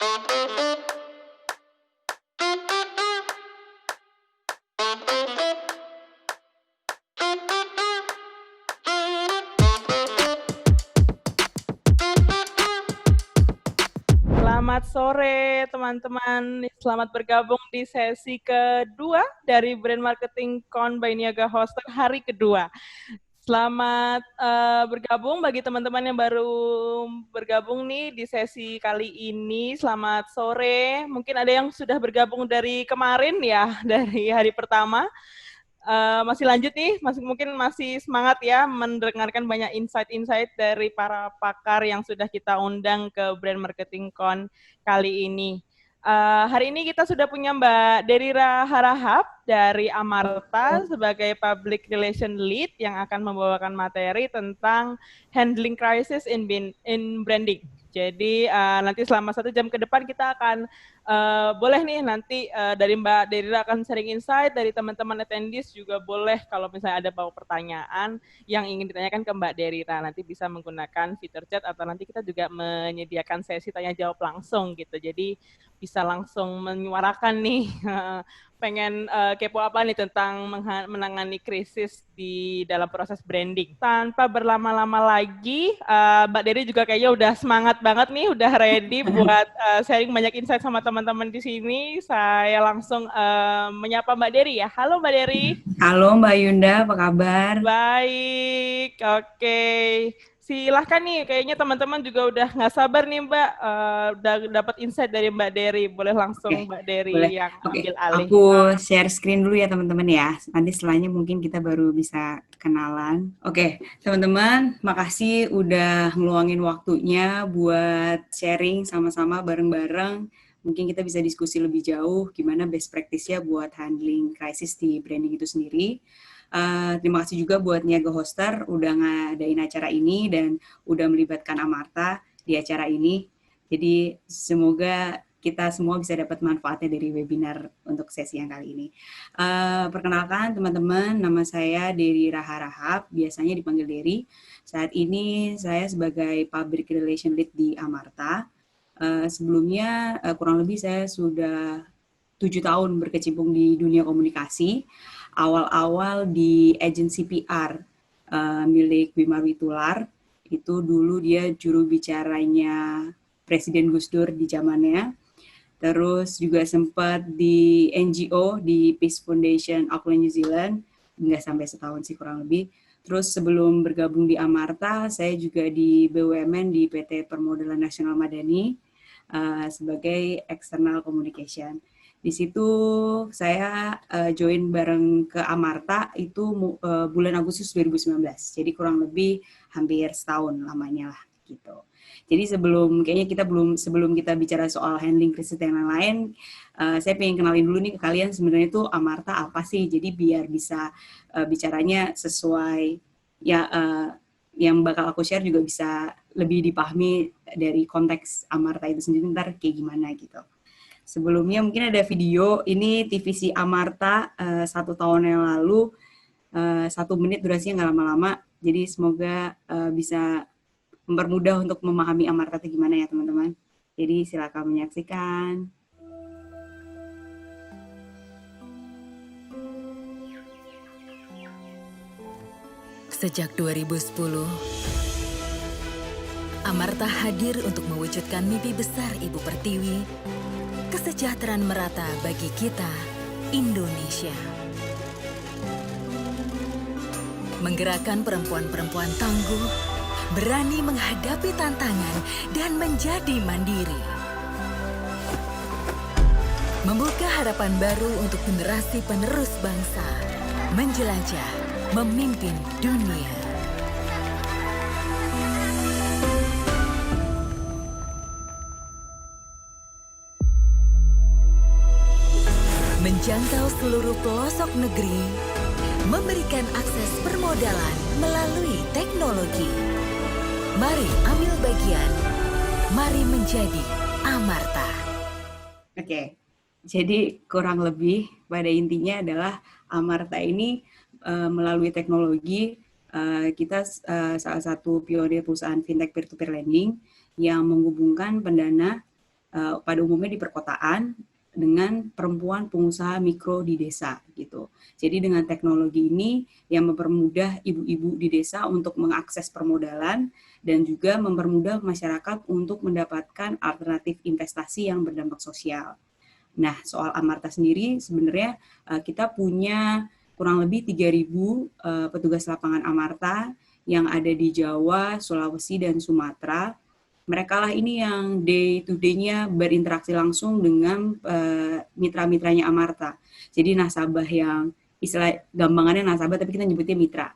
Selamat sore teman-teman, selamat bergabung di sesi kedua dari Brand Marketing Con by Niaga Hoster hari kedua. Selamat bergabung bagi teman-teman yang baru bergabung nih di sesi kali ini. Selamat sore, mungkin ada yang sudah bergabung dari kemarin ya, dari hari pertama. Masih lanjut nih, mungkin masih semangat ya mendengarkan banyak insight-insight dari para pakar yang sudah kita undang ke Brand Marketing Con kali ini. Hari ini kita sudah punya Mbak Derira Harahap dari Amarta sebagai Public Relation Lead yang akan membawakan materi tentang handling crisis in branding. Jadi nanti selama 1 jam ke depan kita akan boleh nih nanti dari Mbak Derira akan sharing insight, dari teman-teman attendees juga boleh kalau misalnya ada bawa pertanyaan yang ingin ditanyakan ke Mbak Derira, nanti bisa menggunakan fitur chat atau nanti kita juga menyediakan sesi tanya jawab langsung gitu, jadi bisa langsung menyuarakan nih pengen kepo apa nih tentang menangani krisis di dalam proses branding. Tanpa berlama-lama lagi, Mbak Deri juga kayaknya udah semangat banget nih, udah ready buat sharing banyak insight sama teman-teman di sini. Saya langsung menyapa Mbak Deri ya. Halo Mbak Deri. Halo Mbak Yunda, apa kabar? Baik, oke. Silahkan nih, kayaknya teman-teman juga udah nggak sabar nih Mbak, udah dapat insight dari Mbak Deri. Boleh langsung Mbak Boleh. Deri yang ambil alih. Aku share screen dulu ya teman-teman ya. Nanti setelahnya mungkin kita baru bisa kenalan. Oke, teman-teman, makasih udah ngeluangin waktunya buat sharing sama-sama bareng-bareng. Mungkin kita bisa diskusi lebih jauh gimana best practice-nya buat handling krisis di branding itu sendiri. Terima kasih juga buat Niaga Hoster udah ngadain acara ini dan udah melibatkan Amarta di acara ini. Jadi semoga kita semua bisa dapat manfaatnya dari webinar untuk sesi yang kali ini. Perkenalkan teman-teman, nama saya Deri Rahab, biasanya dipanggil Deri. Saat ini saya sebagai Public Relation Lead di Amarta. Sebelumnya kurang lebih saya sudah 7 tahun berkecimpung di dunia komunikasi. Awal-awal di agensi PR milik Wimar Witular, itu dulu dia juru bicaranya Presiden Gus Dur di zamannya. Terus juga sempat di NGO, di Peace Foundation Auckland, New Zealand, nggak sampai setahun sih kurang lebih. Terus sebelum bergabung di Amarta, saya juga di BUMN di PT Permodalan Nasional Madani sebagai External Communication. Di situ saya join bareng ke Amarta itu bulan Agustus 2019. Jadi kurang lebih hampir setahun lamanya lah gitu. Jadi sebelum kita bicara soal handling krisis dan lain-lain, saya pengen kenalin dulu nih ke kalian sebenarnya itu Amarta apa sih. Jadi biar bisa bicaranya sesuai ya yang bakal aku share juga bisa lebih dipahami dari konteks Amarta itu sendiri ntar kayak gimana gitu. Sebelumnya mungkin ada video, ini TVC Amarta 1 tahun yang lalu, 1 menit durasinya nggak lama-lama, jadi semoga bisa mempermudah untuk memahami Amarta itu gimana ya teman-teman. Jadi silakan menyaksikan. Sejak 2010, Amarta hadir untuk mewujudkan mimpi besar Ibu Pertiwi, kesejahteraan merata bagi kita, Indonesia. Menggerakkan perempuan-perempuan tangguh, berani menghadapi tantangan dan menjadi mandiri. Membuka harapan baru untuk generasi penerus bangsa, menjelajah, memimpin dunia. Menjangkau seluruh pelosok negeri, memberikan akses permodalan melalui teknologi. Mari ambil bagian, mari menjadi Amarta. Oke, jadi kurang lebih pada intinya adalah Amarta ini melalui teknologi, kita salah satu pionir perusahaan fintech peer-to-peer lending yang menghubungkan pendana pada umumnya di perkotaan dengan perempuan pengusaha mikro di desa gitu. Jadi dengan teknologi ini yang mempermudah ibu-ibu di desa untuk mengakses permodalan dan juga mempermudah masyarakat untuk mendapatkan alternatif investasi yang berdampak sosial. Nah, soal Amarta sendiri sebenarnya kita punya kurang lebih 3.000 petugas lapangan Amarta yang ada di Jawa, Sulawesi, dan Sumatera. Mereka lah ini yang day to day-nya berinteraksi langsung dengan mitra-mitranya Amarta. Jadi nasabah yang istilah gampangannya nasabah tapi kita nyebutnya mitra.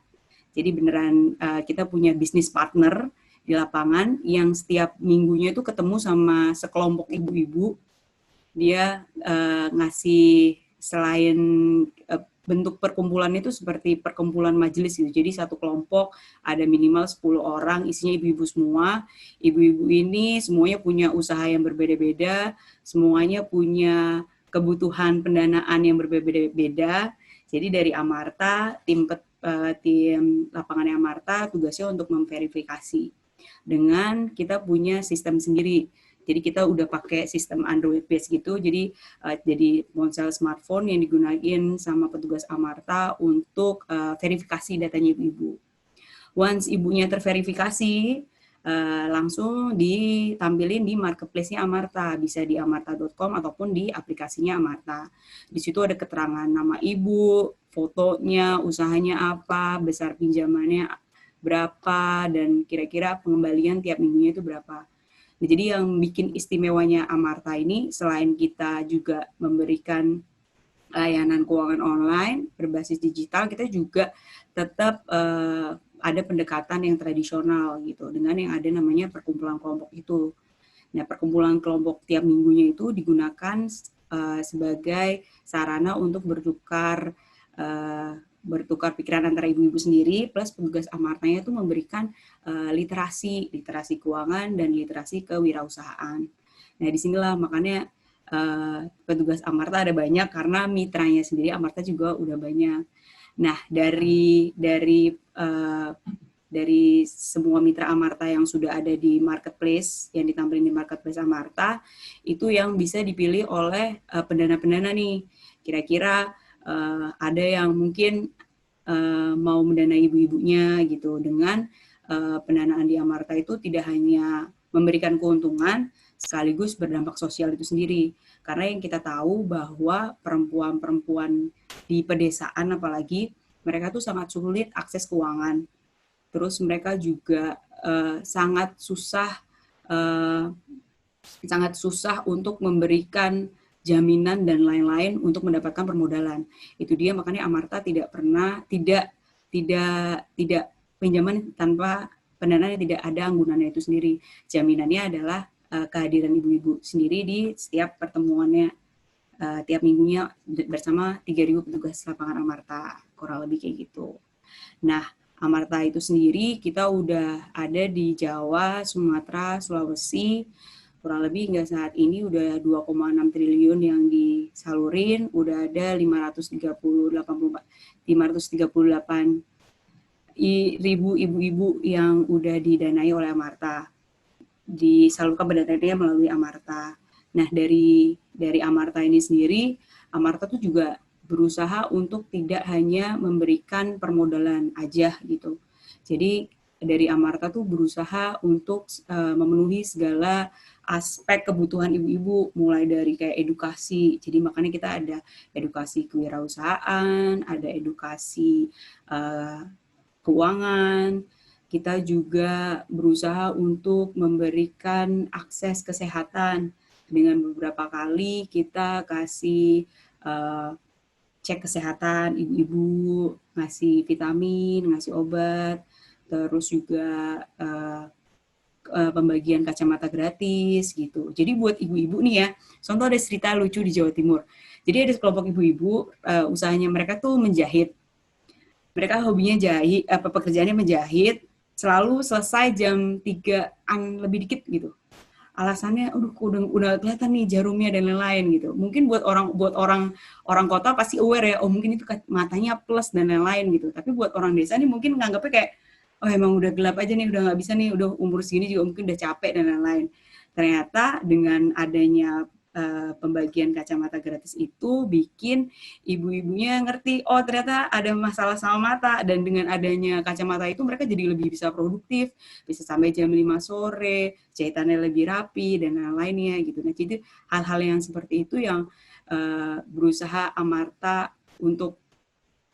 Jadi beneran kita punya bisnis partner di lapangan yang setiap minggunya itu ketemu sama sekelompok ibu-ibu. Dia ngasih selain bentuk perkumpulan itu seperti perkumpulan majelis gitu. Jadi satu kelompok ada minimal 10 orang, isinya ibu-ibu semua. Ibu-ibu ini semuanya punya usaha yang berbeda-beda, semuanya punya kebutuhan pendanaan yang berbeda-beda. Jadi dari Amarta, tim lapangannya Amarta tugasnya untuk memverifikasi. Dengan kita punya sistem sendiri. Jadi kita udah pakai sistem Android based gitu, jadi ponsel smartphone yang digunain sama petugas Amarta untuk verifikasi datanya ibu-ibu. Once ibunya terverifikasi, langsung ditampilin di marketplace-nya Amarta, bisa di amarta.com ataupun di aplikasinya Amarta. Di situ ada keterangan nama ibu, fotonya, usahanya apa, besar pinjamannya berapa, dan kira-kira pengembalian tiap minggunya itu berapa. Nah, jadi yang bikin istimewanya Amarta ini, selain kita juga memberikan layanan keuangan online berbasis digital, kita juga tetap ada pendekatan yang tradisional gitu, dengan yang ada namanya perkumpulan kelompok itu. Nah, perkumpulan kelompok tiap minggunya itu digunakan sebagai sarana untuk bertukar pikiran antara ibu-ibu sendiri, plus petugas Amartanya itu memberikan literasi keuangan dan literasi kewirausahaan. Nah, disinilah makanya petugas Amarta ada banyak karena mitranya sendiri Amarta juga udah banyak. Nah, dari semua mitra Amarta yang sudah ada di marketplace, yang ditampilkan di marketplace Amarta, itu yang bisa dipilih oleh pendana-pendana nih. Kira-kira ada yang mungkin mau mendanai ibu-ibunya gitu, dengan pendanaan di Amarta itu tidak hanya memberikan keuntungan, sekaligus berdampak sosial itu sendiri. Karena yang kita tahu bahwa perempuan-perempuan di pedesaan apalagi, mereka tuh sangat sulit akses keuangan. Terus mereka juga sangat susah untuk memberikan jaminan dan lain-lain untuk mendapatkan permodalan. Itu dia makanya Amarta tidak pinjaman tanpa pendanaan yang tidak ada anggunannya itu sendiri. Jaminannya adalah kehadiran ibu-ibu sendiri di setiap pertemuannya tiap minggunya bersama 3.000 petugas lapangan Amarta, kurang lebih kayak gitu. Nah, Amarta itu sendiri kita udah ada di Jawa, Sumatera, Sulawesi, kurang lebih hingga saat ini udah 2,6 triliun yang disalurin, udah ada 538 ribu ibu-ibu yang udah didanai oleh Amarta, disalurkan pendananya melalui Amarta. Nah, dari Amarta ini sendiri, Amarta tuh juga berusaha untuk tidak hanya memberikan permodalan aja gitu. Jadi dari Amarta tuh berusaha untuk memenuhi segala aspek kebutuhan ibu-ibu, mulai dari kayak edukasi. Jadi makanya kita ada edukasi kewirausahaan, ada edukasi keuangan. Kita juga berusaha untuk memberikan akses kesehatan. Dengan beberapa kali kita kasih cek kesehatan ibu-ibu, ngasih vitamin, ngasih obat, terus juga pembagian kacamata gratis gitu. Jadi buat ibu-ibu nih ya, contoh ada cerita lucu di Jawa Timur. Jadi ada sekelompok ibu-ibu, usahanya mereka tuh menjahit. Mereka hobinya jahit, pekerjaannya menjahit, selalu selesai jam 3-an lebih dikit gitu. Alasannya, udah kelihatan nih jarumnya dan lain-lain gitu. Mungkin buat orang kota pasti aware ya, mungkin itu matanya plus dan lain-lain gitu. Tapi buat orang desa nih mungkin nganggapnya kayak, emang udah gelap aja nih, udah nggak bisa nih, udah umur segini juga mungkin udah capek dan lain-lain. ternyata dengan adanya pembagian kacamata gratis itu bikin ibu-ibunya ngerti, oh ternyata ada masalah sama mata, dan dengan adanya kacamata itu mereka jadi lebih bisa produktif, bisa sampai jam 5 sore, jahitannya lebih rapi dan lain-lainnya gitu. Nah, jadi hal-hal yang seperti itu yang berusaha Amarta untuk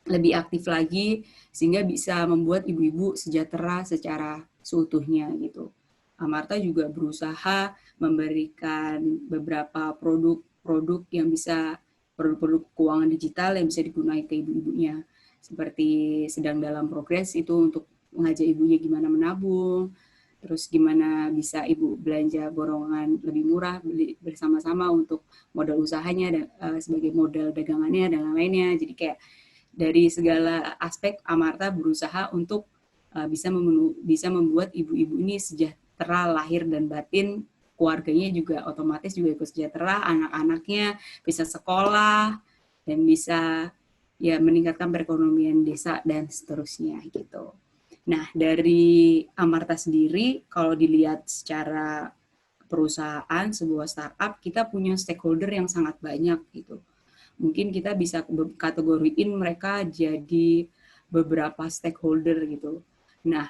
lebih aktif lagi sehingga bisa membuat ibu-ibu sejahtera secara seutuhnya gitu. Amarta juga berusaha memberikan beberapa produk-produk yang bisa, produk-produk keuangan digital yang bisa digunakan ke ibu-ibunya. Seperti sedang dalam progres itu untuk mengajak ibunya gimana menabung, terus gimana bisa ibu belanja borongan lebih murah, beli bersama-sama untuk modal usahanya dan sebagai modal dagangannya dan lain-lainnya. Jadi kayak dari segala aspek Amarta berusaha untuk bisa membuat ibu-ibu ini sejahtera lahir dan batin, keluarganya juga otomatis juga ikut sejahtera, anak-anaknya bisa sekolah dan bisa ya meningkatkan perekonomian desa dan seterusnya gitu. Nah, dari Amarta sendiri kalau dilihat secara perusahaan, sebuah startup, kita punya stakeholder yang sangat banyak gitu. Mungkin kita bisa kategoriin mereka jadi beberapa stakeholder gitu. Nah,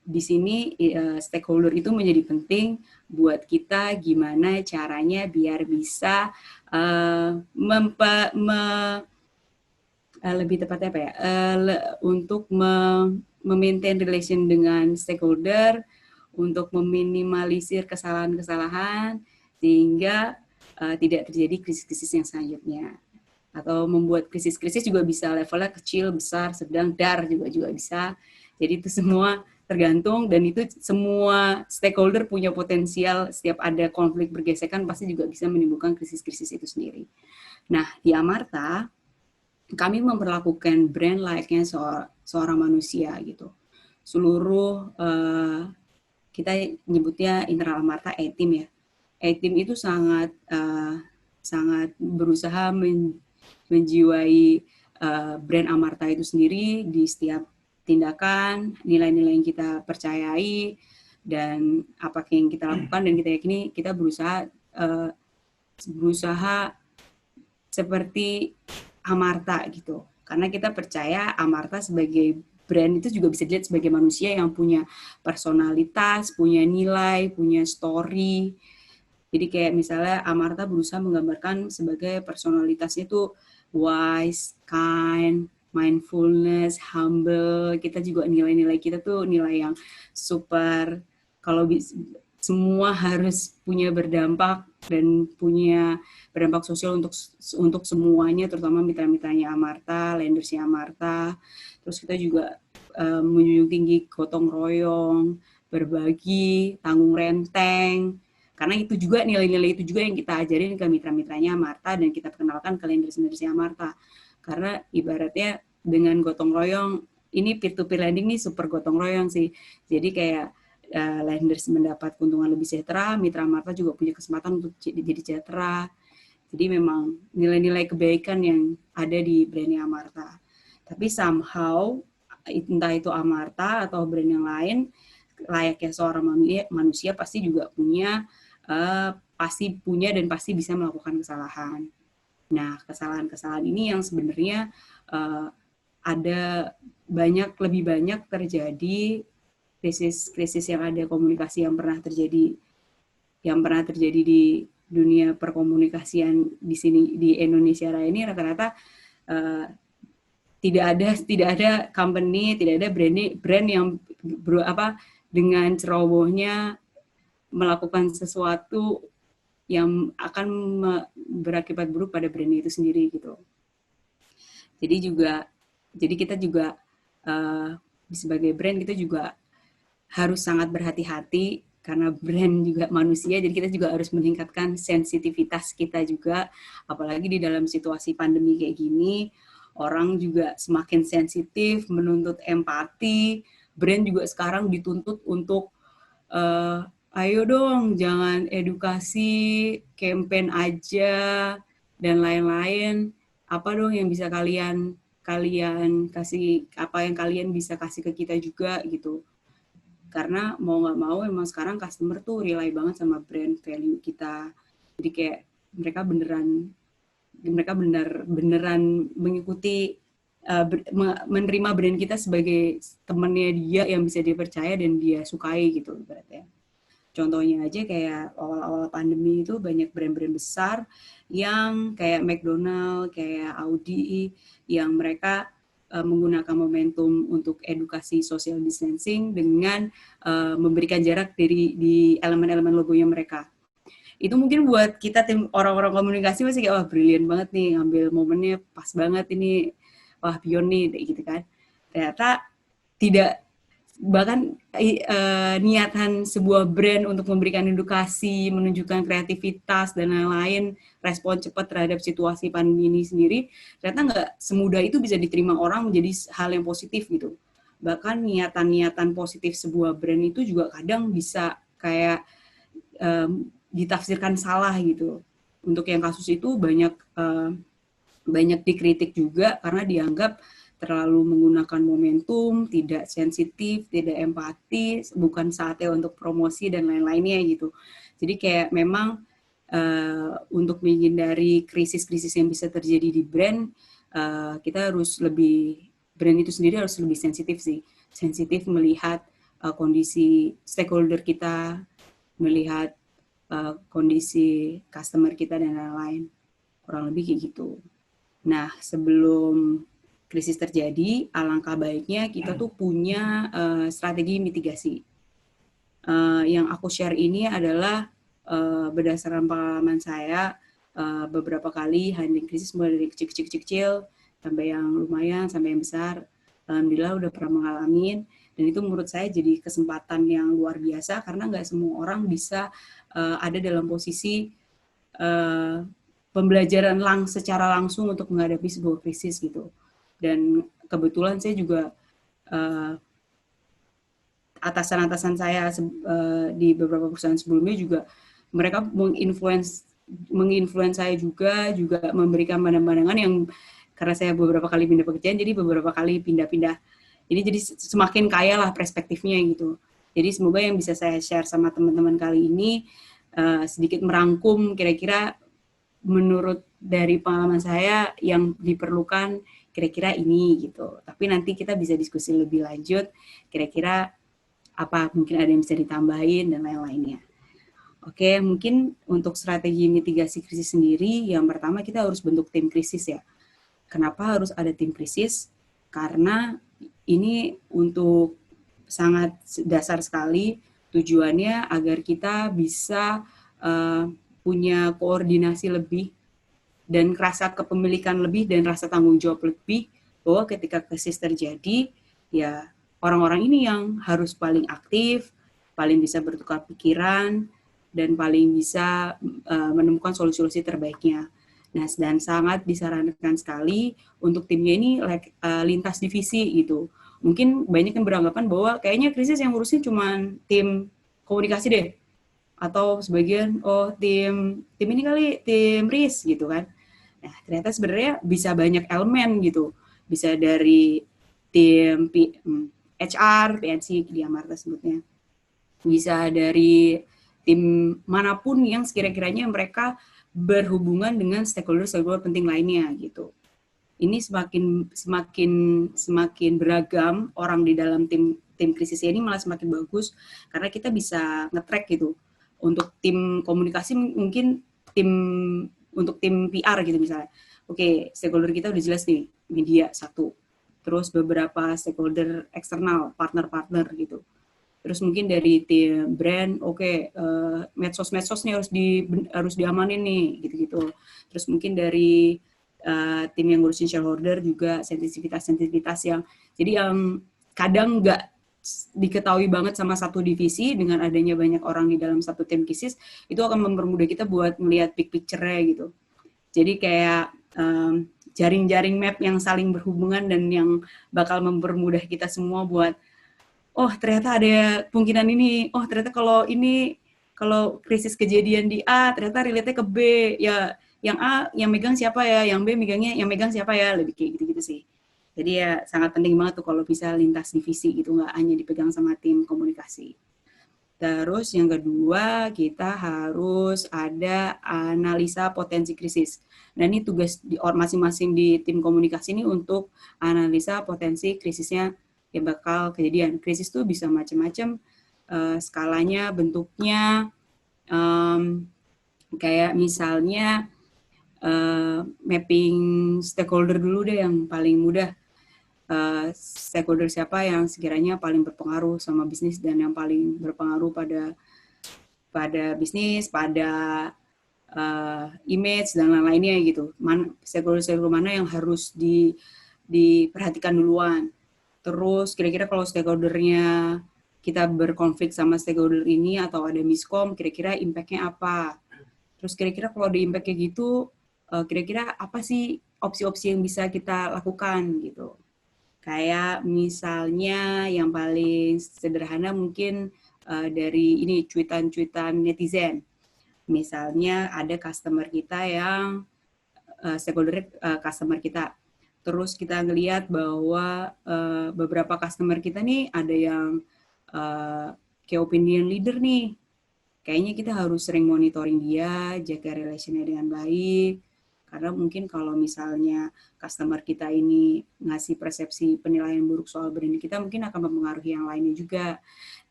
di sini stakeholder itu menjadi penting buat kita gimana caranya biar bisa lebih tepatnya apa ya, untuk memaintain relation dengan stakeholder, untuk meminimalisir kesalahan-kesalahan sehingga tidak terjadi krisis-krisis yang selanjutnya. Atau membuat krisis-krisis juga bisa levelnya kecil, besar, sedang, dar juga bisa. Jadi itu semua tergantung, dan itu semua stakeholder punya potensial, setiap ada konflik bergesekan pasti juga bisa menimbulkan krisis-krisis itu sendiri. Nah, di Amarta kami memperlakukan brand layaknya seorang manusia gitu. Seluruh kita nyebutnya internal Amarta A-Team ya. A-Team itu sangat berusaha menjiwai brand Amarta itu sendiri di setiap tindakan, nilai-nilai yang kita percayai, dan apa yang kita lakukan dan kita yakini, kita berusaha seperti Amarta gitu. Karena kita percaya Amarta sebagai brand itu juga bisa dilihat sebagai manusia yang punya personalitas, punya nilai, punya story. Jadi kayak misalnya Amarta berusaha menggambarkan sebagai personalitasnya itu wise, kind, mindfulness, humble. Kita juga nilai-nilai kita tuh nilai yang super, kalau semua harus punya berdampak dan punya berdampak sosial untuk semuanya, terutama mitra-mitranya Amarta, lendersnya Amarta. Terus kita juga menjunjung tinggi gotong royong, berbagi, tanggung renteng. Karena itu juga nilai-nilai itu juga yang kita ajarin ke mitra-mitranya Amarta dan kita perkenalkan ke lenders-lendersnya Amarta. Karena ibaratnya dengan gotong royong, ini peer-to-peer lending nih super gotong royong sih. Jadi kayak lenders mendapat keuntungan lebih sejahtera, mitra Amarta juga punya kesempatan untuk jadi sejahtera. Jadi memang nilai-nilai kebaikan yang ada di brandnya Amarta. Tapi somehow, entah itu Amarta atau brand yang lain, layaknya seorang manusia pasti juga punya, dan pasti bisa melakukan kesalahan. Nah, kesalahan-kesalahan ini yang sebenarnya ada lebih banyak terjadi krisis yang ada komunikasi yang pernah terjadi di dunia perkomunikasian di sini di Indonesia Raya ini, rata-rata tidak ada company, tidak ada brand yang dengan cerobohnya melakukan sesuatu yang akan berakibat buruk pada brand itu sendiri gitu. Jadi kita juga sebagai brand kita juga harus sangat berhati-hati karena brand juga manusia, jadi kita juga harus meningkatkan sensitivitas kita juga, apalagi di dalam situasi pandemi kayak gini, orang juga semakin sensitif, menuntut empati. Brand juga sekarang dituntut untuk ayo dong, jangan edukasi, campaign aja, dan lain-lain. Apa dong yang bisa kalian kasih, apa yang kalian bisa kasih ke kita juga gitu. Karena mau nggak mau emang sekarang customer tuh rely banget sama brand value kita. Jadi kayak mereka beneran mengikuti menerima brand kita sebagai temannya dia yang bisa dipercaya dan dia sukai gitu ibaratnya. Contohnya aja kayak awal-awal pandemi itu banyak brand-brand besar yang kayak McDonald, kayak Audi, yang mereka menggunakan momentum untuk edukasi social distancing dengan memberikan jarak di elemen-elemen logonya mereka. Itu mungkin buat kita tim orang-orang komunikasi masih kayak wah brilian banget nih, ngambil momennya pas banget ini, wah pion nih gitu kan. Ternyata tidak, bahkan niatan sebuah brand untuk memberikan edukasi, menunjukkan kreativitas dan lain-lain, respon cepat terhadap situasi pandemi ini sendiri, ternyata nggak semudah itu bisa diterima orang menjadi hal yang positif gitu. Bahkan niatan-niatan positif sebuah brand itu juga kadang bisa kayak ditafsirkan salah gitu. Untuk yang kasus itu banyak dikritik juga karena dianggap terlalu menggunakan momentum, tidak sensitif, tidak empati, bukan saatnya untuk promosi dan lain-lainnya gitu. Jadi kayak memang untuk menghindari krisis-krisis yang bisa terjadi di brand, kita harus brand itu sendiri harus lebih sensitif sih. Sensitif melihat kondisi stakeholder kita, melihat kondisi customer kita dan lain-lain. Kurang lebih kayak gitu. Nah, sebelum krisis terjadi, alangkah baiknya kita tuh punya strategi mitigasi. Yang aku share ini adalah berdasarkan pengalaman saya beberapa kali handling krisis mulai dari kecil sampai yang lumayan, sampai yang besar. Alhamdulillah udah pernah mengalami, dan itu menurut saya jadi kesempatan yang luar biasa karena nggak semua orang bisa ada dalam posisi pembelajaran secara langsung untuk menghadapi sebuah krisis gitu. Dan kebetulan saya juga atasan-atasan saya di beberapa perusahaan sebelumnya juga mereka menginfluence saya juga memberikan pandangan yang karena saya beberapa kali pindah pekerjaan, jadi beberapa kali pindah-pindah. Jadi semakin kaya lah perspektifnya gitu. Jadi semoga yang bisa saya share sama teman-teman kali ini sedikit merangkum kira-kira menurut dari pengalaman saya yang diperlukan kira-kira ini gitu. Tapi nanti kita bisa diskusi lebih lanjut, kira-kira apa mungkin ada yang bisa ditambahin dan lain-lainnya. Oke, mungkin untuk strategi mitigasi krisis sendiri, yang pertama kita harus bentuk tim krisis ya. Kenapa harus ada tim krisis? Karena ini untuk sangat dasar sekali tujuannya agar kita bisa punya koordinasi lebih dan rasa kepemilikan lebih dan rasa tanggung jawab lebih, bahwa ketika krisis terjadi, ya orang-orang ini yang harus paling aktif, paling bisa bertukar pikiran, dan paling bisa menemukan solusi-solusi terbaiknya. Nah, dan sangat disarankan sekali untuk timnya ini lintas divisi gitu. Mungkin banyak yang beranggapan bahwa kayaknya krisis yang ngurusin cuma tim komunikasi deh, atau sebagian tim ini kali tim risk gitu kan. Nah, ternyata sebenarnya bisa banyak elemen gitu. Bisa dari tim HR, PNC, di Amarta sebutnya. Bisa dari tim manapun yang sekira-kiranya mereka berhubungan dengan stakeholder penting lainnya gitu. Ini semakin beragam orang di dalam tim krisis ini, malah semakin bagus karena kita bisa nge-track gitu. Untuk tim komunikasi mungkin untuk tim PR gitu misalnya. Oke, stakeholder kita udah jelas nih, media satu. Terus beberapa stakeholder eksternal, partner-partner gitu. Terus mungkin dari tim brand, medsos nih harus diamanin nih, gitu-gitu. Terus mungkin dari tim yang ngurusin shareholder juga sensitivitas yang kadang nggak diketahui banget sama satu divisi. Dengan adanya banyak orang di dalam satu tim krisis, itu akan mempermudah kita buat melihat big picture-nya gitu. Jadi kayak jaring-jaring map yang saling berhubungan dan yang bakal mempermudah kita semua buat ternyata ada kemungkinan ini, ternyata kalau krisis kejadian di A ternyata relate-nya ke B, ya yang A yang megang siapa ya, yang B yang megang siapa ya, lebih kayak gitu-gitu sih. Jadi ya sangat penting banget tuh kalau bisa lintas divisi gitu, nggak hanya dipegang sama tim komunikasi. Terus yang kedua, kita harus ada analisa potensi krisis. Nah ini tugas masing-masing di tim komunikasi ini untuk analisa potensi krisisnya yang bakal kejadian. Krisis tuh bisa macam-macam, skalanya, bentuknya, kayak misalnya mapping stakeholder dulu deh yang paling mudah. Stakeholder siapa yang sekiranya paling berpengaruh sama bisnis dan yang paling berpengaruh pada bisnis, pada image dan lain-lainnya gitu. Stakeholder mana yang harus diperhatikan duluan. Terus kira-kira kalau stakeholdernya kita berkonflik sama stakeholder ini atau ada miskom, kira-kira impact-nya apa? Terus kira-kira kalau ada impact kayak gitu, kira-kira apa sih opsi-opsi yang bisa kita lakukan gitu. Kayak misalnya yang paling sederhana mungkin dari ini cuitan-cuitan netizen. Misalnya ada customer kita yang stakeholder customer kita. Terus kita ngelihat bahwa beberapa customer kita nih ada yang kayak opinion leader nih. Kayaknya kita harus sering monitoring dia, jaga relationnya dengan baik. Karena mungkin kalau misalnya customer kita ini ngasih persepsi penilaian buruk soal brand kita, mungkin akan mempengaruhi yang lainnya juga.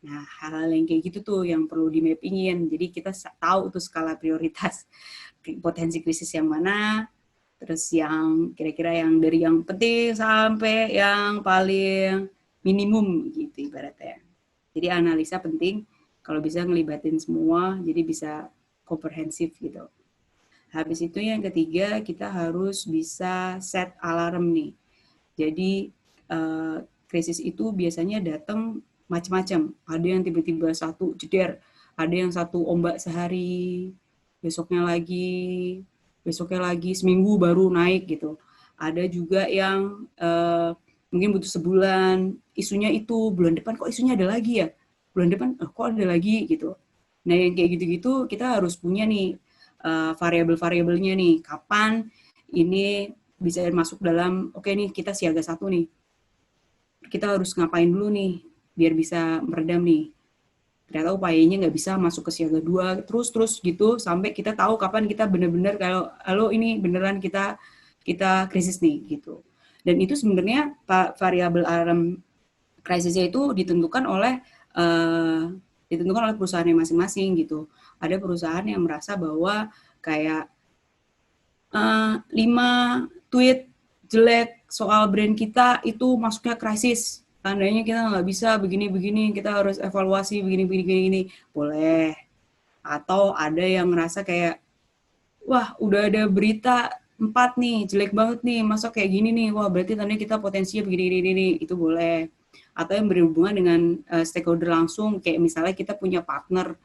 Nah, hal-hal yang kayak gitu tuh yang perlu di-mappingin. Jadi kita tahu tuh skala prioritas potensi krisis yang mana, terus yang kira-kira yang dari yang penting sampai yang paling minimum gitu ibaratnya. Jadi analisa penting, kalau bisa ngelibatin semua, jadi bisa komprehensif gitu. Habis itu yang ketiga, kita harus bisa set alarm nih. Jadi krisis itu biasanya datang macam-macam. Ada yang tiba-tiba satu jeder, ada yang satu ombak sehari, besoknya lagi seminggu baru naik gitu. Ada juga yang mungkin butuh sebulan, isunya itu bulan depan kok isunya ada lagi ya, bulan depan kok ada lagi gitu. Nah yang kayak gitu-gitu kita harus punya nih variabel-variabelnya nih, kapan ini bisa masuk dalam, oke nih kita siaga 1 nih, kita harus ngapain dulu nih biar bisa meredam nih. Ternyata upayanya nggak bisa masuk ke siaga 2, terus gitu sampai kita tahu kapan kita benar-benar kalau ini beneran kita krisis nih gitu. Dan itu sebenarnya variabel alarm krisisnya itu ditentukan oleh perusahaannya masing-masing gitu. Ada perusahaan yang merasa bahwa kayak 5 tweet jelek soal brand kita itu masuknya krisis. Tandanya kita nggak bisa begini-begini, kita harus evaluasi begini-begini, boleh. Atau ada yang ngerasa kayak, wah udah ada berita 4 nih, jelek banget nih, masa kayak gini nih, wah berarti tandanya kita potensinya begini-begini, itu boleh. Atau yang berhubungan dengan stakeholder langsung, kayak misalnya kita punya partner,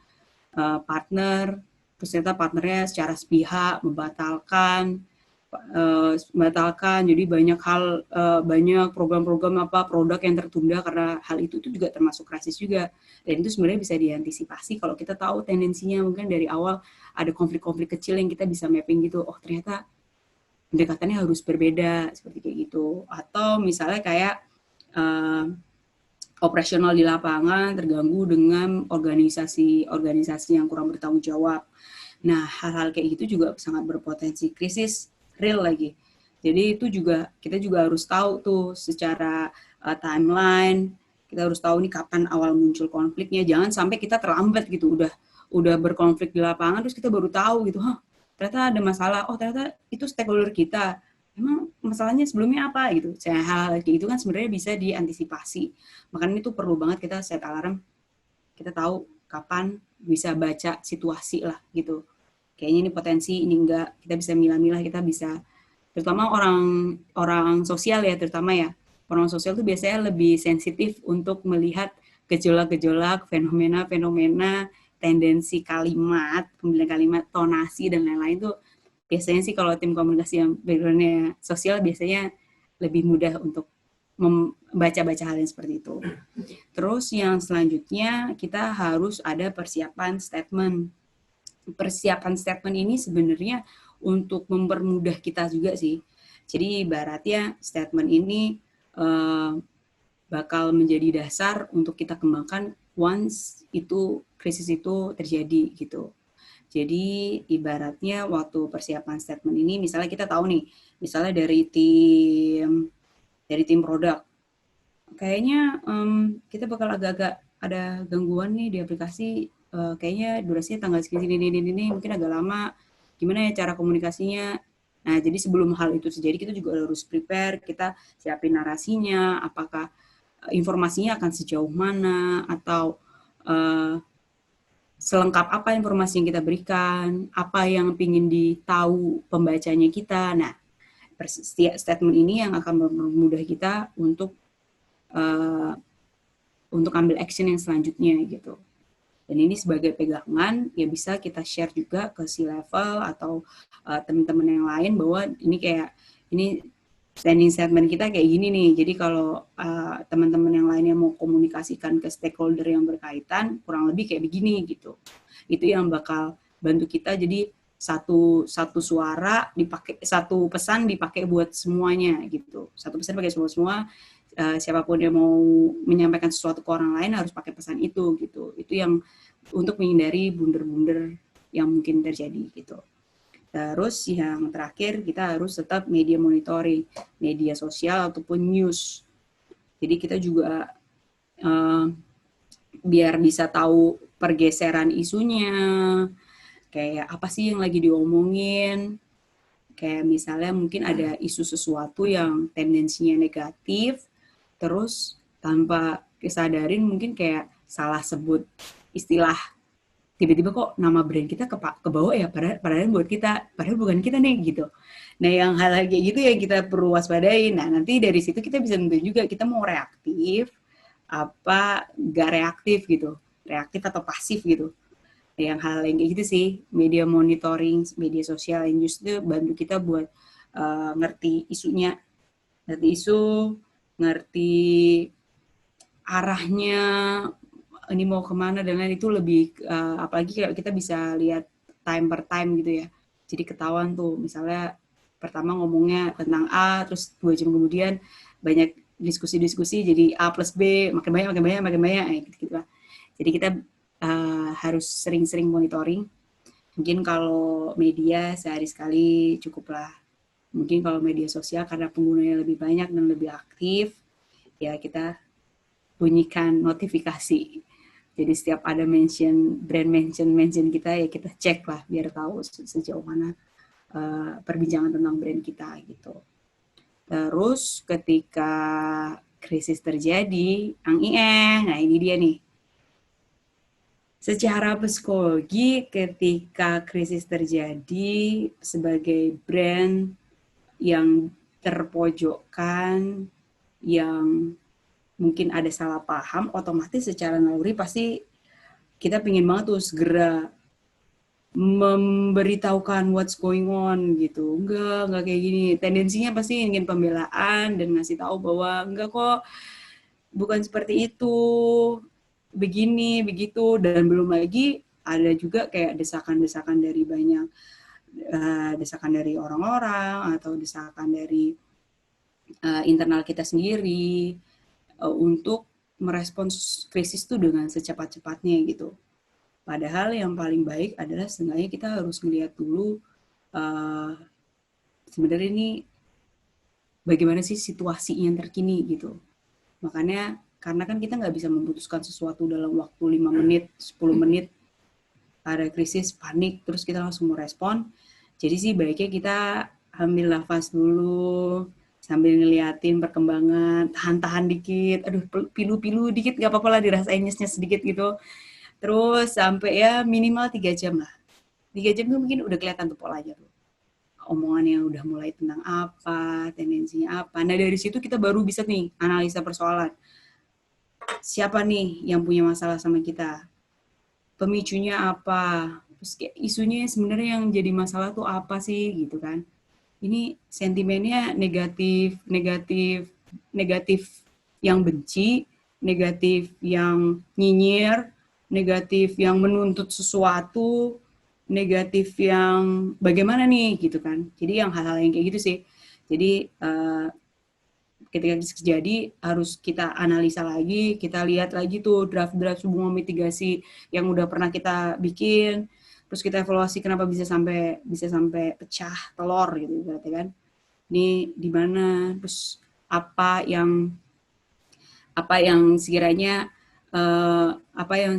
terus ternyata partnernya secara sepihak membatalkan, jadi banyak program-program produk yang tertunda karena hal itu juga termasuk krisis juga. Dan itu sebenarnya bisa diantisipasi kalau kita tahu tendensinya, mungkin dari awal ada konflik-konflik kecil yang kita bisa mapping gitu, oh ternyata pendekatannya harus berbeda seperti kayak gitu. Atau misalnya kayak operasional di lapangan terganggu dengan organisasi yang kurang bertanggung jawab. Nah, hal-hal kayak gitu juga sangat berpotensi krisis real lagi. Jadi itu juga kita juga harus tahu tuh secara timeline, kita harus tahu nih kapan awal muncul konfliknya. Jangan sampai kita terlambat gitu, udah berkonflik di lapangan terus kita baru tahu gitu, ternyata ada masalah. Oh, ternyata itu stakeholder kita. Emang masalahnya sebelumnya apa gitu. Hal-hal kayak itu kan sebenarnya bisa diantisipasi. Makanya itu perlu banget kita set alarm. Kita tahu kapan bisa baca situasi lah gitu. Kayaknya ini potensi, ini enggak, kita bisa milah-milah, kita bisa, terutama orang sosial ya, orang sosial tuh biasanya lebih sensitif untuk melihat gejolak-gejolak, fenomena-fenomena, tendensi kalimat, pemilihan kalimat, tonasi, dan lain-lain tuh, biasanya sih kalau tim komunikasi yang background-nya sosial biasanya lebih mudah untuk membaca-baca hal yang seperti itu. Terus yang selanjutnya, kita harus ada persiapan statement. Persiapan statement ini sebenarnya untuk mempermudah kita juga sih. Jadi ibaratnya statement ini uh, bakal menjadi dasar untuk kita kembangkan once itu krisis itu terjadi gitu. Jadi ibaratnya waktu persiapan statement ini, misalnya kita tahu nih, misalnya dari tim produk, kayaknya kita bakal agak-agak ada gangguan nih di aplikasi, kayaknya durasinya tanggal segini ini mungkin agak lama, gimana ya cara komunikasinya. Nah, jadi sebelum hal itu terjadi, kita juga harus prepare, kita siapin narasinya, apakah informasinya akan sejauh mana, atau selengkap apa informasi yang kita berikan, apa yang ingin ditahu pembacanya kita. Nah, statement ini yang akan mempermudah kita untuk ambil action yang selanjutnya gitu. Dan ini sebagai pegangan ya bisa kita share juga ke C-level atau teman-teman yang lain bahwa ini standing statement kita kayak gini nih. Jadi kalau teman-teman yang lainnya mau komunikasikan ke stakeholder yang berkaitan, kurang lebih kayak begini gitu. Itu yang bakal bantu kita. Jadi satu suara dipakai, satu pesan dipakai buat semuanya gitu. Satu pesan pakai semua. Siapapun yang mau menyampaikan sesuatu ke orang lain harus pakai pesan itu gitu. Itu yang untuk menghindari blunder-blunder yang mungkin terjadi gitu. Terus yang terakhir kita harus tetap media monitoring, media sosial ataupun news. Jadi kita juga biar bisa tahu pergeseran isunya, kayak apa sih yang lagi diomongin. Kayak misalnya mungkin ada isu sesuatu yang tendensinya negatif, terus tanpa kesadarin mungkin kayak salah sebut istilah, tiba-tiba kok nama brand kita ke bawah ya, padahal buat kita, padahal bukan kita nih gitu. Nah yang hal kayak gitu yang kita perlu waspadai. Nah nanti dari situ kita bisa tentu juga kita mau reaktif apa gak reaktif gitu, reaktif atau pasif gitu. Yang hal yang kayak gitu sih, media monitoring, media sosial yang justru bantu kita buat ngerti isunya, ngerti isu, ngerti arahnya, ini mau kemana dan lain itu lebih, apalagi kalau kita bisa lihat time per time gitu ya. Jadi ketahuan tuh, misalnya pertama ngomongnya tentang A, terus 2 jam kemudian banyak diskusi-diskusi jadi A plus B, makin banyak, gitu lah. Jadi kita harus sering-sering monitoring. Mungkin kalau media sehari sekali cukup lah. Mungkin kalau media sosial karena penggunanya lebih banyak dan lebih aktif, ya kita bunyikan notifikasi. Jadi setiap ada brand mention kita ya kita cek lah biar tahu sejauh mana perbincangan tentang brand kita gitu. Terus ketika krisis terjadi, nah ini dia nih. Secara psikologi ketika krisis terjadi sebagai brand yang terpojokkan, yang mungkin ada salah paham, otomatis secara naluri pasti kita pengen banget tuh segera memberitahukan what's going on gitu. Enggak kayak gini. Tendensinya pasti ingin pembelaan dan ngasih tahu bahwa enggak kok, bukan seperti itu, begini, begitu. Dan belum lagi ada juga kayak desakan-desakan dari banyak, desakan dari orang-orang atau desakan dari internal kita sendiri untuk merespons krisis itu dengan secepat-cepatnya gitu. Padahal yang paling baik adalah sebenarnya kita harus melihat dulu sebenarnya ini bagaimana sih situasi yang terkini gitu. Makanya karena kan kita nggak bisa memutuskan sesuatu dalam waktu 5 menit, 10 menit, ada krisis, panik, terus kita langsung merespon. Jadi sih baiknya kita ambil nafas dulu, sambil ngeliatin perkembangan, tahan-tahan dikit, aduh pilu-pilu dikit gak apa-apa lah, dirasain nyes-nyes sedikit gitu. Terus sampai ya minimal 3 jam lah. 3 jam itu mungkin udah kelihatan tuh polanya tuh. Omongannya udah mulai tentang apa, tendensinya apa. Nah dari situ kita baru bisa nih analisa persoalan. Siapa nih yang punya masalah sama kita? Pemicunya apa? Terus kayak isunya sebenarnya yang jadi masalah tuh apa sih gitu kan. Ini sentimennya negatif yang benci, negatif yang nyinyir, negatif yang menuntut sesuatu, negatif yang bagaimana nih gitu kan. Jadi yang hal-hal yang kayak gitu sih. Jadi ketika krisis terjadi harus kita analisa lagi, kita lihat lagi tuh draft-draft semua mitigasi yang udah pernah kita bikin, terus kita evaluasi kenapa bisa sampai pecah telur gitu berarti kan. Ini di mana, terus apa yang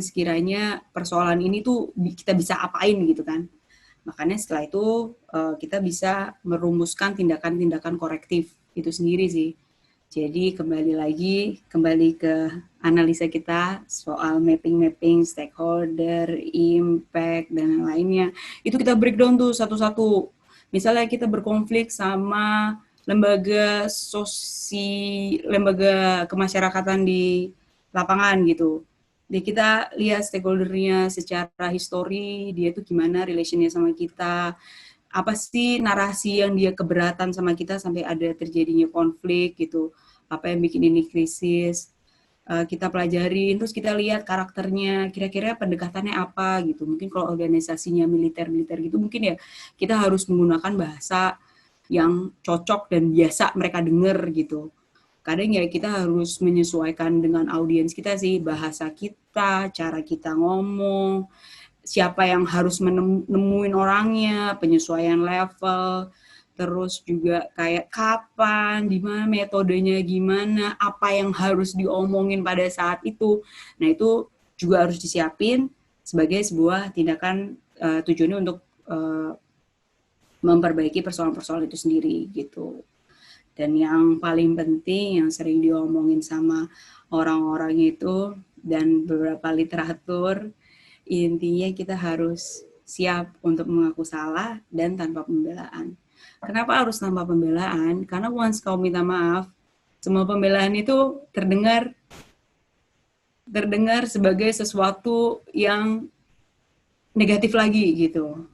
sekiranya persoalan ini tuh kita bisa apain gitu kan. Makanya setelah itu kita bisa merumuskan tindakan-tindakan korektif itu sendiri sih. Jadi kembali ke analisa kita soal mapping stakeholder, impact dan lainnya. Itu kita breakdown tuh satu-satu. Misalnya kita berkonflik sama lembaga kemasyarakatan di lapangan gitu. Jadi kita lihat stakeholdernya secara histori, dia tuh gimana relationnya sama kita, apa sih narasi yang dia keberatan sama kita sampai ada terjadinya konflik gitu, apa yang bikin ini krisis, kita pelajarin, terus kita lihat karakternya, kira-kira pendekatannya apa gitu. Mungkin kalau organisasinya militer gitu, mungkin ya kita harus menggunakan bahasa yang cocok dan biasa mereka dengar gitu. Kadang ya kita harus menyesuaikan dengan audiens kita sih, bahasa kita, cara kita ngomong, siapa yang harus nemuin orangnya, penyesuaian level, terus juga kayak kapan, di mana metodenya gimana, apa yang harus diomongin pada saat itu. Nah itu juga harus disiapin sebagai sebuah tindakan tujuannya untuk memperbaiki persoalan-persoalan itu sendiri gitu. Dan yang paling penting yang sering diomongin sama orang-orang itu dan beberapa literatur, intinya kita harus siap untuk mengaku salah dan tanpa pembelaan. Kenapa harus tanpa pembelaan? Karena once kau minta maaf, semua pembelaan itu terdengar sebagai sesuatu yang negatif lagi gitu.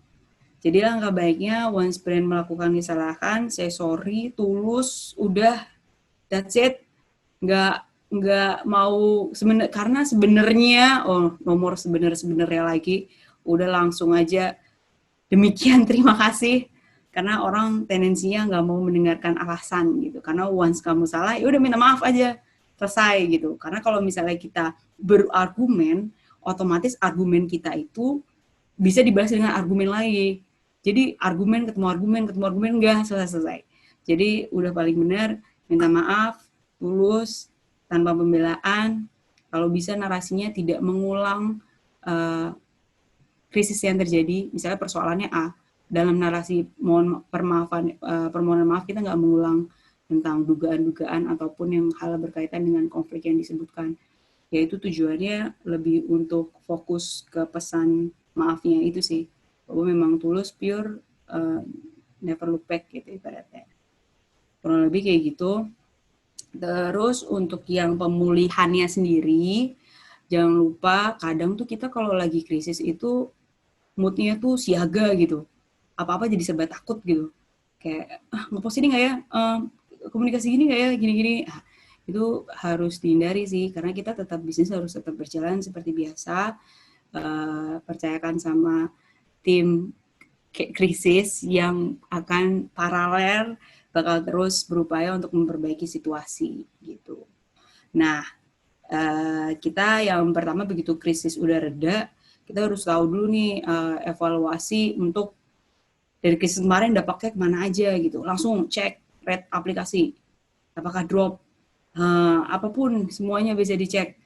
Jadi langkah baiknya once brand melakukan kesalahan, say sorry, tulus, udah, that's it. Nggak mau karena sebenarnya nomor sebenarnya lagi, udah langsung aja demikian terima kasih. Karena orang tendensinya nggak mau mendengarkan alasan gitu. Karena once kamu salah, ya udah minta maaf aja, selesai gitu. Karena kalau misalnya kita berargumen, otomatis argumen kita itu bisa dibalas dengan argumen lagi. Jadi argumen ketemu argumen enggak selesai. Jadi udah paling benar minta maaf, tulus, tanpa pembelaan. Kalau bisa narasinya tidak mengulang krisis yang terjadi. Misalnya persoalannya A, dalam narasi permohonan maaf kita nggak mengulang tentang dugaan-dugaan ataupun yang hal berkaitan dengan konflik yang disebutkan. Yaitu tujuannya lebih untuk fokus ke pesan maafnya itu sih. Bahwa memang tulus, pure, never look back gitu ibaratnya. Kurang lebih kayak gitu. Terus untuk yang pemulihannya sendiri, jangan lupa kadang tuh kita kalau lagi krisis itu moodnya tuh siaga gitu. Apa-apa jadi serba takut gitu. Kayak, ngepost ini nggak ya? Komunikasi gini nggak ya? Gini-gini. Itu harus dihindari sih, karena kita bisnis harus tetap berjalan seperti biasa. Percayakan sama tim krisis yang akan paralel bakal terus berupaya untuk memperbaiki situasi gitu. Nah, kita yang pertama begitu krisis udah reda, kita harus tahu dulu nih evaluasi untuk dari krisis kemarin dampaknya kemana aja gitu. Langsung cek rate aplikasi, apakah drop, apapun semuanya bisa dicek.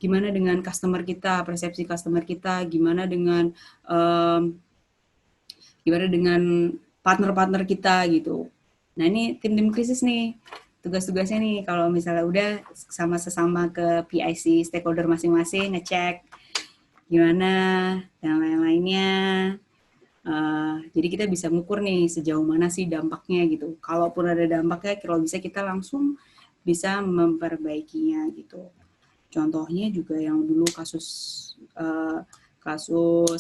Gimana dengan customer kita, persepsi customer kita, gimana dengan partner-partner kita gitu. Nah ini tim-tim krisis nih, tugas-tugasnya nih kalau misalnya udah sama-sama ke PIC stakeholder masing-masing ngecek gimana dan lain-lainnya. Jadi kita bisa ngukur nih sejauh mana sih dampaknya gitu. Kalaupun ada dampaknya, kalau bisa kita langsung bisa memperbaikinya gitu. Contohnya juga yang dulu kasus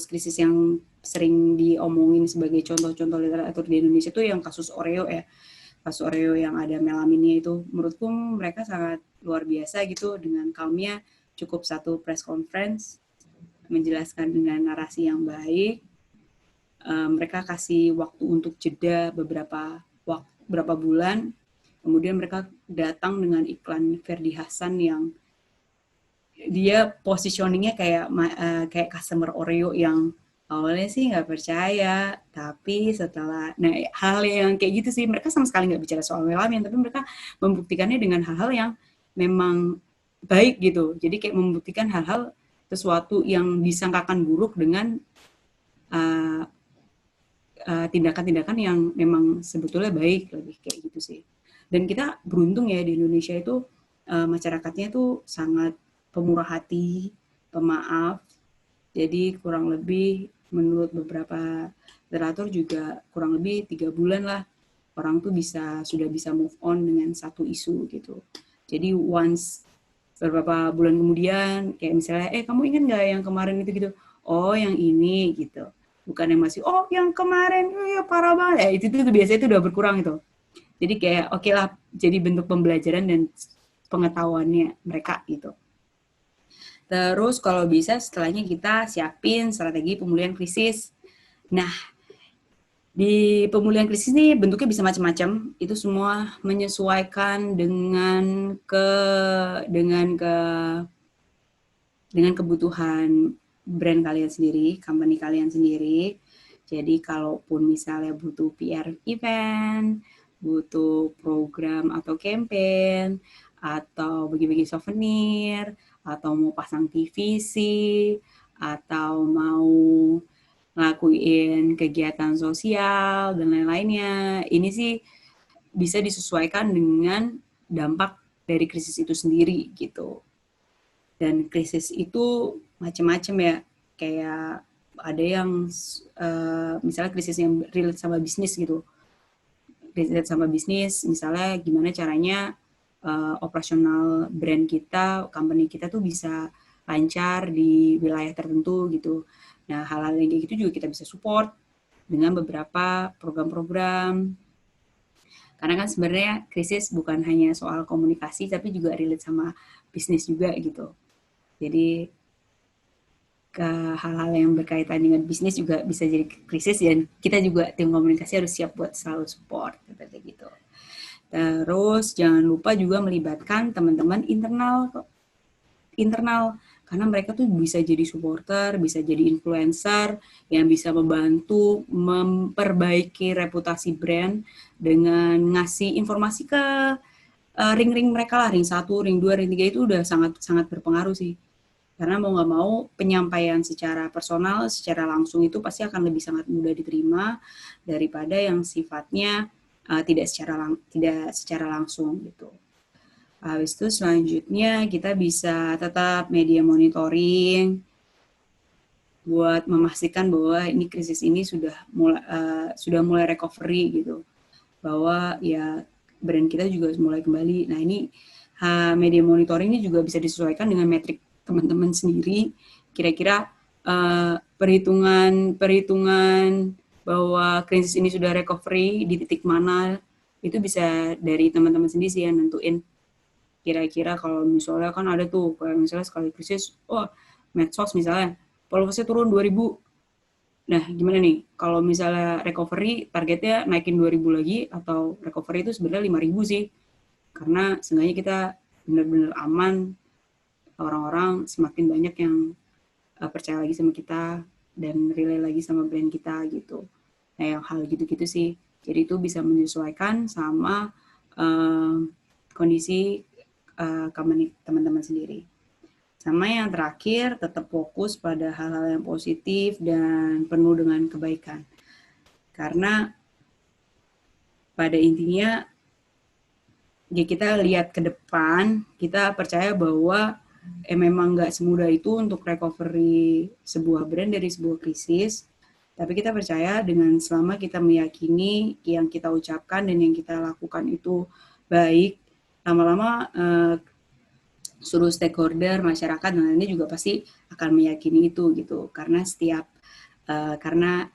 krisis yang sering diomongin sebagai contoh-contoh literatur di Indonesia itu yang kasus Oreo ya. Kasus Oreo yang ada melaminnya itu, menurutku mereka sangat luar biasa gitu, dengan calmnya cukup satu press conference menjelaskan dengan narasi yang baik. Mereka kasih waktu untuk jeda beberapa bulan, Kemudian mereka datang dengan iklan Ferdi Hasan yang dia positioningnya kayak customer Oreo yang awalnya sih nggak percaya, tapi setelah, nah hal yang kayak gitu sih, mereka sama sekali nggak bicara soal melamin, tapi mereka membuktikannya dengan hal-hal yang memang baik gitu. Jadi kayak membuktikan hal-hal sesuatu yang disangkakan buruk dengan tindakan-tindakan yang memang sebetulnya baik, lebih kayak gitu sih. Dan kita beruntung ya di Indonesia itu masyarakatnya itu sangat pemurah hati, pemaaf. Jadi kurang lebih menurut beberapa literatur juga kurang lebih 3 bulan lah orang tuh sudah bisa move on dengan satu isu gitu. Jadi once beberapa bulan kemudian kayak misalnya kamu ingat nggak yang kemarin itu gitu, oh yang ini gitu, bukan yang masih oh yang kemarin ya parah banget itu tuh biasanya itu udah berkurang itu. Jadi kayak oke lah, jadi bentuk pembelajaran dan pengetahuannya mereka gitu. Terus kalau bisa setelahnya kita siapin strategi pemulihan krisis. Nah, di pemulihan krisis ini bentuknya bisa macam-macam. Itu semua menyesuaikan dengan kebutuhan brand kalian sendiri, company kalian sendiri. Jadi kalaupun misalnya butuh PR event, butuh program atau campaign, atau bagi-bagi souvenir, atau mau pasang TVC, atau mau ngelakuin kegiatan sosial, dan lain-lainnya. Ini sih bisa disesuaikan dengan dampak dari krisis itu sendiri gitu. Dan krisis itu macam-macam ya, kayak ada yang misalnya krisis yang relate sama bisnis gitu. Relate sama bisnis, misalnya gimana caranya operasional brand kita, company kita tuh bisa lancar di wilayah tertentu gitu. Nah, hal-hal yang kayak gitu juga kita bisa support dengan beberapa program-program. Karena kan sebenarnya krisis bukan hanya soal komunikasi, tapi juga relate sama bisnis juga gitu. Jadi ke hal-hal yang berkaitan dengan bisnis juga bisa jadi krisis, dan kita juga tim komunikasi harus siap buat selalu support seperti gitu. Terus jangan lupa juga melibatkan teman-teman internal karena mereka tuh bisa jadi supporter, bisa jadi influencer yang bisa membantu memperbaiki reputasi brand dengan ngasih informasi ke ring-ring mereka lah, ring 1, ring 2, ring 3 itu udah sangat berpengaruh sih. Karena mau nggak mau penyampaian secara personal, secara langsung itu pasti akan lebih sangat mudah diterima daripada yang sifatnya tidak secara langsung gitu. Habis itu selanjutnya kita bisa tetap media monitoring buat memastikan bahwa ini krisis ini sudah mulai recovery gitu, bahwa ya brand kita juga mulai kembali. Nah ini media monitoring ini juga bisa disesuaikan dengan metrik teman-teman sendiri. Kira-kira perhitungan bahwa krisis ini sudah recovery di titik mana, itu bisa dari teman-teman sendiri sih yang nentuin. Kira-kira kalau misalnya kan ada tuh, kayak misalnya sekali krisis, medsos misalnya, followersnya turun 2.000. Nah, gimana nih? Kalau misalnya recovery, targetnya naikin 2.000 lagi, atau recovery itu sebenarnya 5.000 sih. Karena seenggaknya kita benar-benar aman, orang-orang semakin banyak yang percaya lagi sama kita dan relay lagi sama brand kita gitu. Nah, yang hal gitu-gitu sih. Jadi itu bisa menyesuaikan sama kondisi company teman-teman sendiri. Sama yang terakhir, tetap fokus pada hal-hal yang positif dan penuh dengan kebaikan. Karena pada intinya ya kita lihat ke depan, kita percaya bahwa memang nggak semudah itu untuk recovery sebuah brand dari sebuah krisis. Tapi kita percaya dengan selama kita meyakini yang kita ucapkan dan yang kita lakukan itu baik, lama-lama seluruh stakeholder, masyarakat dan lainnya juga pasti akan meyakini itu gitu. Karena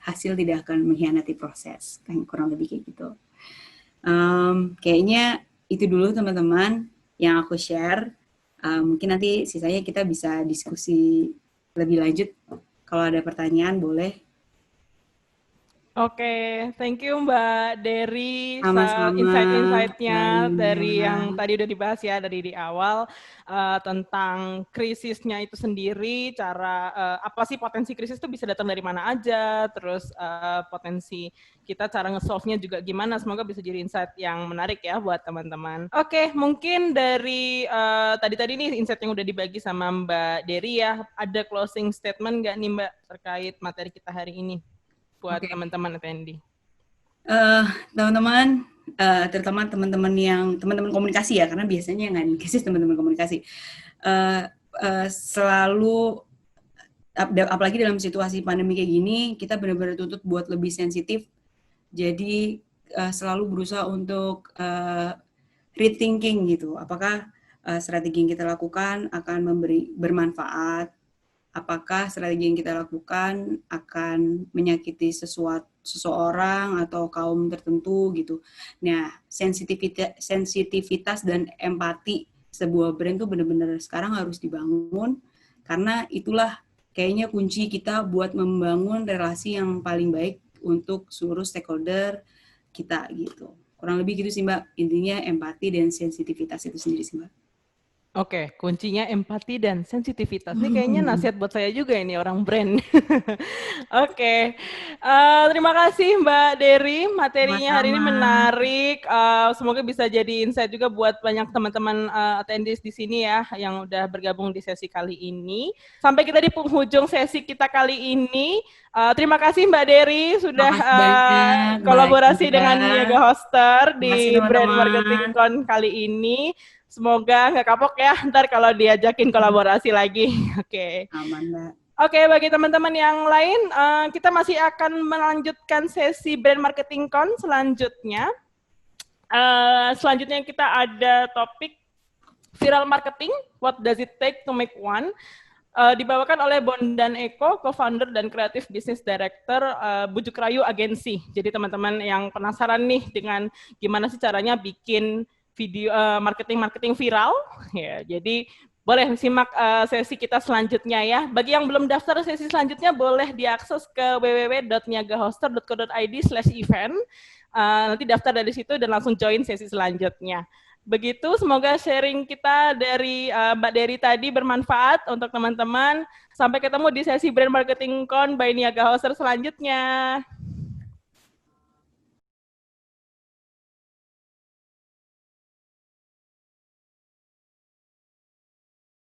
hasil tidak akan mengkhianati proses, kan kurang lebih kayak gitu. Kayaknya itu dulu teman-teman yang aku share. Mungkin nanti sisanya kita bisa diskusi lebih lanjut. Kalau ada pertanyaan boleh. Oke, thank you Mbak Dery, Sama-sama, insight-insight-nya dari Daniela. yang tadi udah dibahas ya dari di awal tentang krisisnya itu sendiri, cara apa sih potensi krisis itu bisa datang dari mana aja, terus potensi kita cara nge-solve-nya juga gimana, semoga bisa jadi insight yang menarik ya buat teman-teman. Oke, mungkin dari tadi nih insight yang udah dibagi sama Mbak Dery ya, ada closing statement nggak nih Mbak terkait materi kita hari ini? Buat teman-teman attendee. Teman-teman, terutama teman-teman komunikasi ya, karena biasanya yang nggak krisis teman-teman komunikasi selalu, apalagi dalam situasi pandemi kayak gini, kita benar-benar tuntut buat lebih sensitif. Jadi selalu berusaha untuk rethinking gitu. Apakah strategi yang kita lakukan akan bermanfaat? Apakah strategi yang kita lakukan akan menyakiti seseorang atau kaum tertentu gitu. Nah, sensitivitas dan empati sebuah brand tuh benar-benar sekarang harus dibangun, karena itulah kayaknya kunci kita buat membangun relasi yang paling baik untuk seluruh stakeholder kita gitu. Kurang lebih gitu sih Mbak, intinya empati dan sensitivitas itu sendiri sih Mbak. Oke, kuncinya empati dan sensitivitas. Ini kayaknya nasihat buat saya juga ini orang brand. Oke, terima kasih Mbak Dery. Materinya hari ini menarik. Semoga bisa jadi insight juga buat banyak teman-teman attendees di sini ya yang udah bergabung di sesi kali ini. Sampai kita di penghujung sesi kita kali ini. Terima kasih Mbak Dery sudah kolaborasi dengan Niaga Hoster di Brand Marketing Con kali ini. Semoga nggak kapok ya ntar kalau diajakin kolaborasi lagi. Oke. Aman Mbak. Oke, bagi teman-teman yang lain, kita masih akan melanjutkan sesi Brand Marketing Con selanjutnya. Selanjutnya kita ada topik viral marketing, what does it take to make one? Dibawakan oleh Bondan Eko, co-founder dan creative business director Bujuk Rayu Agency. Jadi teman-teman yang penasaran nih dengan gimana sih caranya bikin video marketing viral, ya. Jadi boleh simak sesi kita selanjutnya ya. Bagi yang belum daftar sesi selanjutnya boleh diakses ke www.niagahoster.co.id/event. Nanti daftar dari situ dan langsung join sesi selanjutnya. Begitu, semoga sharing kita dari Mbak Dery tadi bermanfaat untuk teman-teman. Sampai ketemu di sesi Brand Marketing Con by Niaga Hoster selanjutnya.